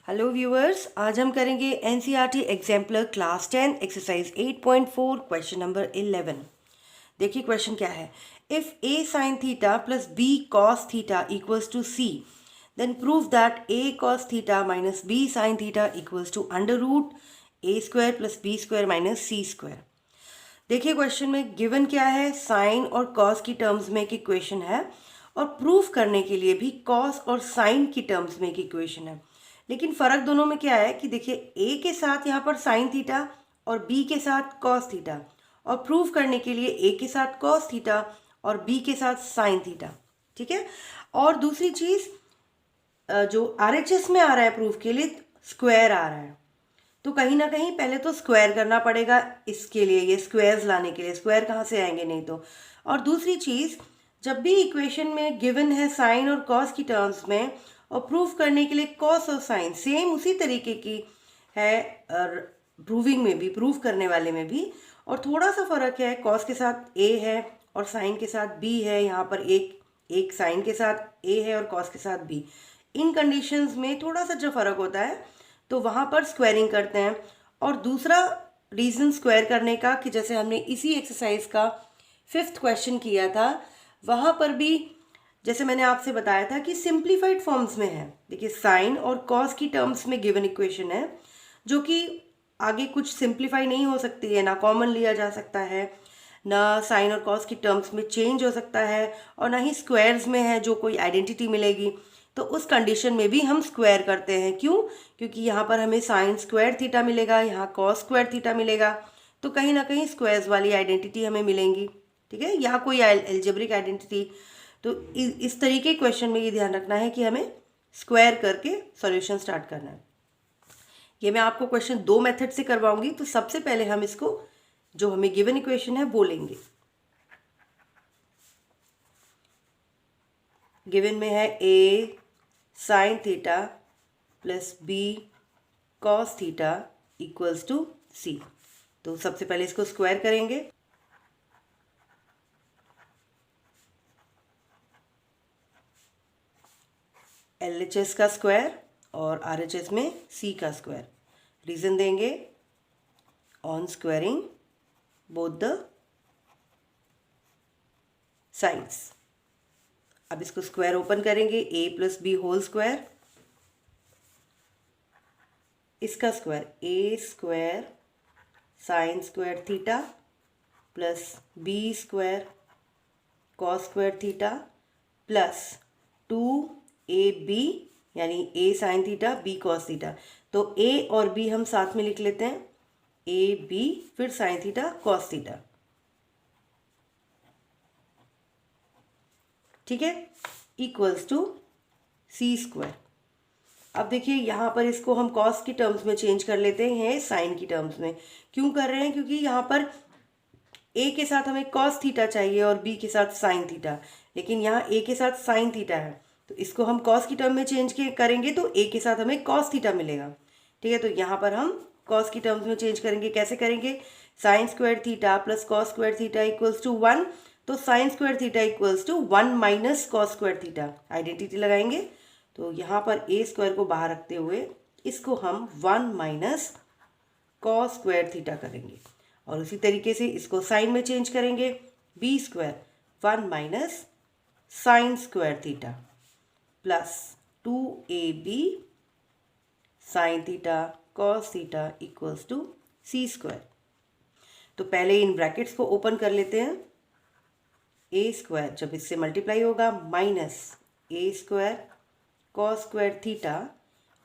Hello viewers, आज हम करेंगे NCERT exemplar class 10 exercise 8.4 question number 11। देखिए क्वेश्चन क्या है। If a sine theta plus B cos theta equals to c, then prove that a cos theta minus b sine theta equals to under root a square plus B square minus c square. देखिए question में given क्या है, sign और cos की terms में एक equation है और प्रूफ करने के लिए भी कॉस और साइन की टर्म्स में एक इक्वेशन है। लेकिन फ़र्क दोनों में क्या है कि देखिए ए के साथ यहाँ पर साइन थीटा और बी के साथ कॉस थीटा, और प्रूफ करने के लिए ए के साथ कॉस थीटा और बी के साथ साइन थीटा। ठीक है। और दूसरी चीज़ जो आरएचएस में आ रहा है प्रूफ के लिए स्क्वायर आ रहा है, तो कहीं ना कहीं पहले तो स्क्वायर करना पड़ेगा इसके लिए, ये स्क्वायर्स लाने के लिए स्क्वायर कहाँ से आएंगे नहीं तो। और दूसरी चीज़, जब भी इक्वेशन में गिवन है साइन और कॉस की टर्म्स में और प्रूफ करने के लिए कॉस और साइन सेम उसी तरीके की है, प्रूविंग में भी, प्रूफ करने वाले में भी, और थोड़ा सा फ़र्क है, कॉस के साथ ए है और साइन के साथ बी है। यहाँ पर एक साइन के साथ ए है और कॉस के साथ बी। इन कंडीशंस में थोड़ा सा जो फ़र्क होता है तो वहाँ पर स्क्वायरिंग करते हैं। और दूसरा रीज़न स्क्वायर करने का कि जैसे हमने इसी एक्सरसाइज का 5th क्वेश्चन किया था, वहाँ पर भी जैसे मैंने आपसे बताया था कि सिंप्लीफाइड फॉर्म्स में है। देखिए साइन और कॉस की टर्म्स में गिवन इक्वेशन है जो कि आगे कुछ सिंप्लीफाई नहीं हो सकती है, ना कॉमन लिया जा सकता है, ना साइन और कॉस की टर्म्स में चेंज हो सकता है, और ना ही स्क्वायर्स में है जो कोई आइडेंटिटी मिलेगी। तो उस कंडीशन में भी हम स्क्वायर करते हैं। क्यों? क्योंकि यहाँ पर हमें साइन स्क्वायर थीटा मिलेगा, यहाँ कॉस स्क्वायर थीटा मिलेगा, तो कहीं ना कहीं स्क्वायर्स वाली आइडेंटिटी हमें मिलेंगी। ठीक है, या कोई एल्जेब्रिक आइडेंटिटी। तो इस तरीके के क्वेश्चन में ये ध्यान रखना है कि हमें स्क्वायर करके सॉल्यूशन स्टार्ट करना है। ये मैं आपको क्वेश्चन 2 मेथड से करवाऊंगी। तो सबसे पहले हम इसको, जो हमें गिवन इक्वेशन है वो लेंगे। गिवन में है a sine theta plus B cos theta equals to c. तो सबसे पहले इसको स्क्वायर करेंगे। एलएचएस का स्क्वायर और आरएचएस में सी का स्क्वायर। रीज़न देंगे on squaring both the sides. अब इसको स्क्वायर ओपन करेंगे, A plus B whole square, इसका square A square sine square theta plus B square cos square theta plus 2ab यानी A sine theta B cos theta. तो A और B हम साथ में लिख लेते हैं, ए बी फिर साइन थीटा कॉस थीटा। ठीक है, इक्वल्स टू सी स्क्वायर। अब देखिए यहाँ पर इसको हम कॉस की टर्म्स में चेंज कर लेते हैं साइन की टर्म्स में। क्यों कर रहे हैं? क्योंकि यहाँ पर ए के साथ हमें कॉस थीटा चाहिए और बी के साथ साइन थीटा, लेकिन यहाँ ए के साथ साइन थीटा है, तो इसको हम कॉस की टर्म में चेंज करेंगे तो ए के साथ हमें कॉस थीटा मिलेगा। ठीक है, तो यहाँ पर हम कॉस की टर्म्स में चेंज करेंगे। कैसे करेंगे? Sine square theta plus cos square theta equals to 1, तो sine square theta equals to 1 minus cos square theta. Identity लगाएंगे तो यहाँ पर ए स्क्वायर को बाहर रखते हुए इसको हम 1 माइनस कॉस स्क्वायर थीटा करेंगे, और उसी तरीके से इसको साइन में चेंज करेंगे, b square 1 minus sine square theta plus 2ab sine theta cos theta equals to c square. तो पहले इन ब्रैकेट्स को ओपन कर लेते हैं। ए स्क्वायर जब इससे मल्टीप्लाई होगा minus a square cos square theta,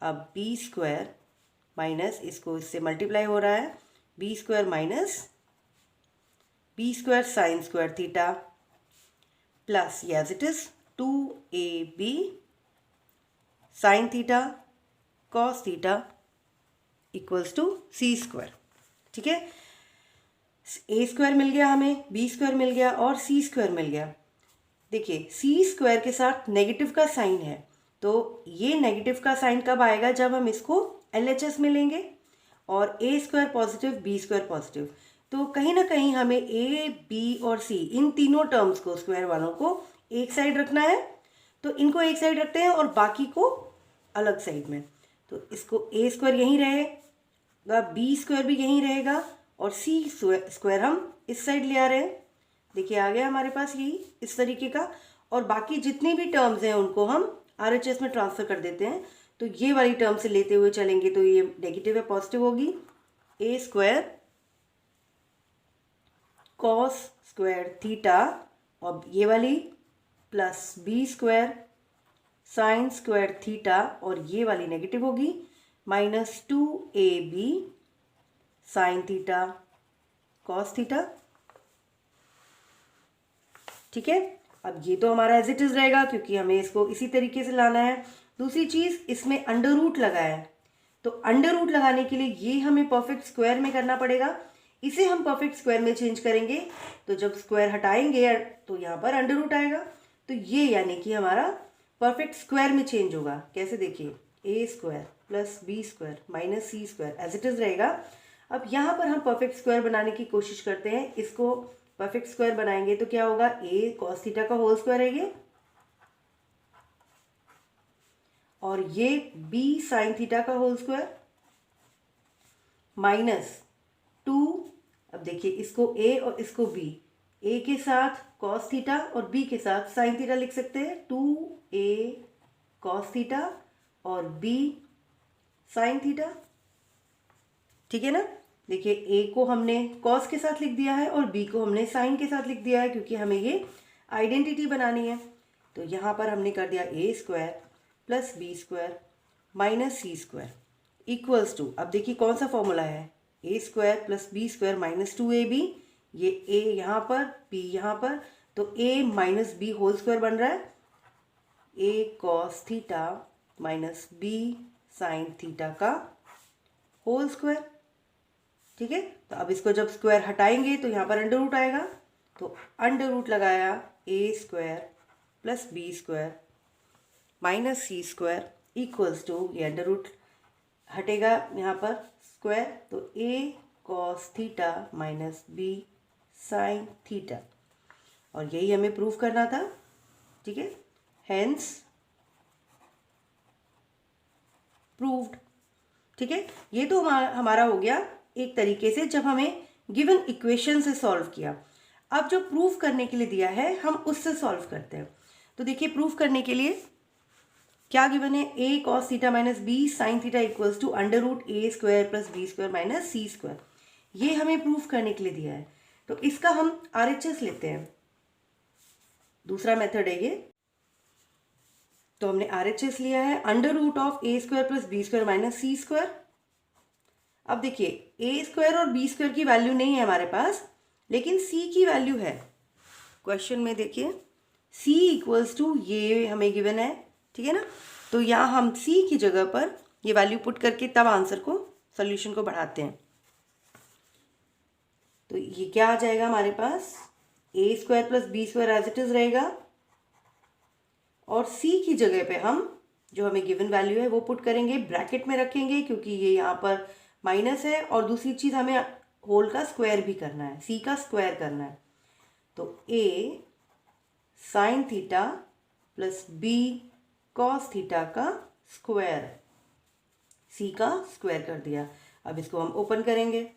अब बी स्क्वायर माइनस, इसको इससे मल्टीप्लाई हो रहा है, b square minus b square sine square theta plus as it is 2ab sine theta cos theta equals to c square. ठीक है, a square मिल गया हमें, बी स्क्वायर मिल गया और सी स्क्वायर मिल गया। देखिए सी स्क्वायर के साथ नेगेटिव का साइन है, तो ये नेगेटिव का साइन कब आएगा? जब हम इसको एलएचएस में लेंगे, और a square positive b square positive, तो कहीं ना कहीं हमें ए बी और सी इन तीनों टर्म्स को, स्क्वायर वालों को एक साइड रखना है, तो इनको एक साइड रखते हैं और बाकी को अलग साइड में। तो इसको ए स्क्वायर यहीं रहेगा, बी स्क्वायर भी यहीं रहेगा और सी स्क्वायर हम इस साइड ले आ रहे हैं। देखिए आ गया हमारे पास यही इस तरीके का। और बाकी जितनी भी टर्म्स हैं उनको हम RHS में ट्रांसफ़र कर देते हैं। तो ये वाली टर्म से लेते हुए चलेंगे तो ये नेगेटिव है, पॉजिटिव होगी। A square cos square theta और ये वाली plus B square sine square theta और ये वाली नेगेटिव होगी, minus 2ab sine theta cos theta. ठीक है, अब ये तो हमारा एज इट इज़ रहेगा क्योंकि हमें इसको इसी तरीके से लाना है। दूसरी चीज़, इसमें अंडर रूट लगा है, तो अंडर रूट लगाने के लिए ये हमें परफेक्ट स्क्वायर में करना पड़ेगा। इसे हम परफेक्ट स्क्वायर में चेंज करेंगे, तो जब स्क्वायर हटाएंगे तो यहाँ पर अंडर रूट आएगा, तो ये यानी कि हमारा परफेक्ट स्क्वायर में चेंज होगा। कैसे, देखिए a square plus B square minus c square as it is रहेगा। अब यहाँ पर हम परफेक्ट स्क्वायर बनाने की कोशिश करते हैं। इसको परफेक्ट स्क्वायर बनाएंगे तो क्या होगा, ए कॉस थीटा का होल स्क्वायर है ये, और ये बी साइन थीटा का होल स्क्वायर माइनस 2। अब देखिए इसको ए और इसको बी, ए के साथ कॉस थीटा और बी के साथ साइन थीटा लिख सकते हैं, 2a कॉस थीटा और b साइन थीटा। ठीक है ना। देखिए ए को हमने कॉस के साथ लिख दिया है और बी को हमने साइन के साथ लिख दिया है क्योंकि हमें ये आइडेंटिटी बनानी है। तो यहाँ पर हमने कर दिया a square plus B square minus c square equals to, अब देखिए कौन सा फॉर्मूला है, a square plus B square minus 2ab, ये ए यहाँ पर बी यहाँ पर, तो a minus b whole square बन रहा है, a cos theta minus b sine theta का होल स्क्वायर। ठीक है, तो अब इसको जब स्क्वायर हटाएंगे तो यहाँ पर अंडर रूट आएगा, तो अंडर रूट लगाया a square plus B square minus c square equals to, ये अंडर रूट हटेगा यहाँ पर स्क्वायर, तो a cos theta minus b sine theta, और यही हमें प्रूव करना था। ठीक है, हेंस प्रूव्ड। ठीक है, ये तो हमारा हो गया एक तरीके से जब हमें गिवन इक्वेशन से सॉल्व किया। अब जो प्रूव करने के लिए दिया है हम उससे सॉल्व करते हैं। तो देखिए प्रूव करने के लिए क्या गिवन है, a cos theta minus b sine theta equals to under root a square plus B square minus c square, ये हमें प्रूव करने के लिए दिया है। तो इसका हम RHS लेते हैं, दूसरा मेथड है ये। तो हमने RHS लिया है under root of a square plus B square minus c square. अब देखिए ए स्क्वायर और बी स्क्वायर की वैल्यू नहीं है हमारे पास, लेकिन सी की वैल्यू है। क्वेश्चन में देखिए सी इक्वल्स टू ये हमें गिवन है। ठीक है ना, तो यहाँ हम सी की जगह पर ये वैल्यू पुट करके तब आंसर को, सॉल्यूशन को बढ़ाते हैं। तो ये क्या आ जाएगा हमारे पास, a square plus B square as it is रहेगा, और सी की जगह पे हम जो हमें गिवन वैल्यू है वो पुट करेंगे, ब्रैकेट में रखेंगे क्योंकि ये यहाँ पर माइनस है, और दूसरी चीज़ हमें होल का स्क्वायर भी करना है, सी का स्क्वायर करना है। तो A sine theta plus B cos theta का स्क्वायर, सी का स्क्वायर कर दिया। अब इसको हम ओपन करेंगे,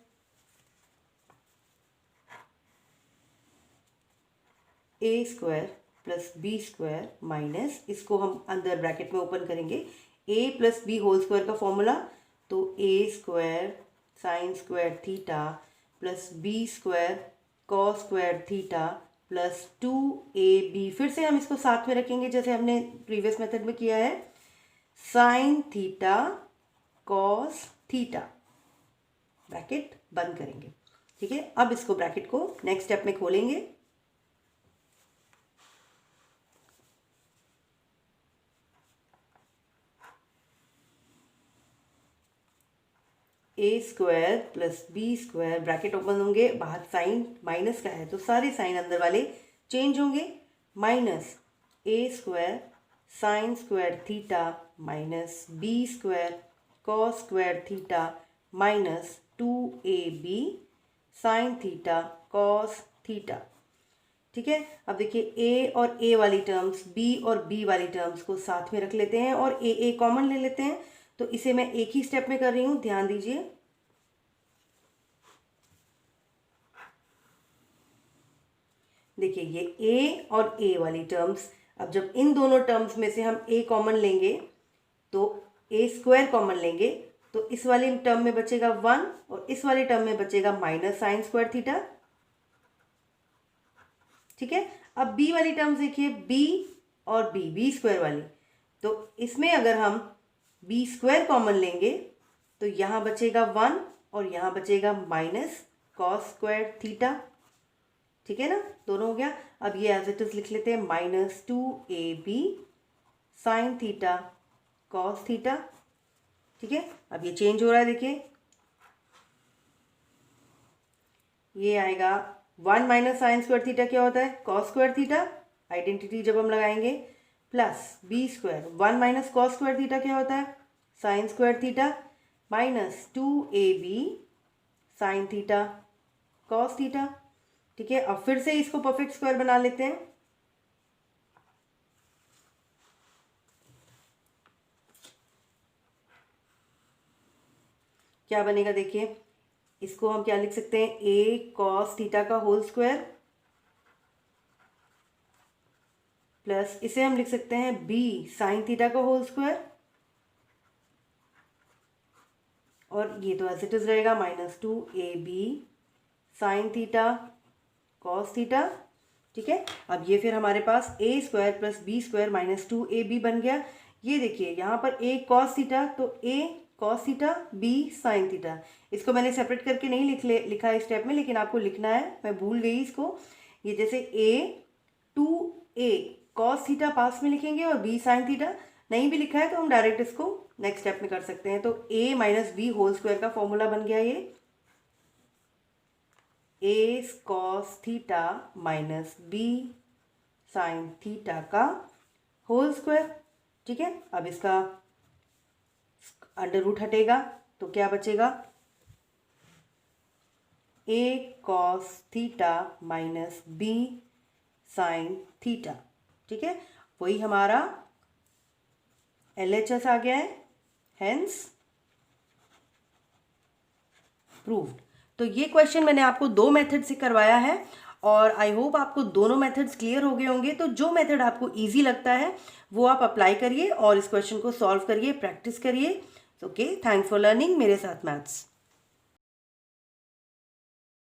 A square plus B square minus, इसको हम अंदर ब्रैकेट में ओपन करेंगे, A plus B whole square का फॉर्मूला, तो A square sine square theta plus B square cos square theta plus 2ab, फिर से हम इसको साथ में रखेंगे जैसे हमने प्रीवियस मेथड में किया है, sign theta cos theta, bracket बंद करेंगे। ठीक है, अब इसको ब्रैकेट को नेक्स्ट स्टेप में खोलेंगे, a square plus B square, bracket open होंगे, बाहर साइन माइनस का है तो सारे साइन अंदर वाले चेंज होंगे, minus a square sine square theta minus b square cos square theta minus 2ab sine theta cos theta. ठीक है, अब देखिए ए और ए वाली टर्म्स, बी और बी वाली टर्म्स को साथ में रख लेते हैं और ए कॉमन ले लेते हैं, तो इसे मैं एक ही स्टेप में कर रही हूँ, ध्यान दीजिए। देखिए ये ए और ए वाली टर्म्स, अब जब इन दोनों टर्म्स में से हम ए कॉमन लेंगे तो ए स्क्वायर कॉमन लेंगे, तो इस वाली टर्म में बचेगा 1 और इस वाली टर्म में बचेगा माइनस साइन स्क्वायर थीटा। ठीक है, अब बी वाली टर्म्स देखिए, बी और बी स्क्वायर वाली, तो इसमें अगर हम बी स्क्वायर कॉमन लेंगे तो यहाँ बचेगा 1 और यहाँ बचेगा माइनस कॉस स्क्वायर थीटा। ठीक है ना, दोनों हो गया। अब ये एज इट इज लिख लेते हैं, -2ab sine theta cos theta. ठीक है, अब ये चेंज हो रहा है, देखिए ये आएगा 1 माइनस साइन स्क्वायर थीटा क्या होता है, कॉस स्क्वायर थीटा, आइडेंटिटी जब हम लगाएंगे, plus B square 1 minus cos square theta क्या होता है, sine square theta, -2ab sine theta cos theta. ठीक है, अब फिर से इसको परफेक्ट स्क्वायर बना लेते हैं। क्या बनेगा, देखिए इसको हम क्या लिख सकते हैं, ए कॉस थीटा का होल स्क्वायर, प्लस इसे हम लिख सकते हैं बी साइन थीटा का होल स्क्वायर, और ये तो एज इट इज रहेगा -2ab sine theta cos theta. ठीक है, अब ये फिर हमारे पास a square plus B square -2ab बन गया। ये देखिए यहाँ पर ए कॉस थीटा, तो a cos theta, b sine theta, इसको मैंने सेपरेट करके नहीं लिखा है स्टेप में, लेकिन आपको लिखना है, मैं भूल गई इसको। ये जैसे ए 2a कॉस थीटा पास में लिखेंगे और बी साइन थीटा नहीं भी लिखा है तो हम डायरेक्ट इसको नेक्स्ट स्टेप में कर सकते हैं। तो a minus b whole square का फॉर्मूला बन गया ये, a cos theta minus b sine theta का होल स्क्वायर। ठीक है, अब इसका अंडर रूट हटेगा तो क्या बचेगा, a cos theta minus b sine theta. ठीक है, वही हमारा LHS आ गया है, हेंस प्रूव्ड। तो ये क्वेश्चन मैंने आपको 2 मेथड से करवाया है और आई होप आपको दोनों मेथड्स क्लियर हो गए होंगे। तो जो मेथड आपको इजी लगता है वो आप अप्लाई करिए और इस क्वेश्चन को सॉल्व करिए, प्रैक्टिस करिए। ओके, थैंक्स फॉर लर्निंग मेरे साथ मैथ्स।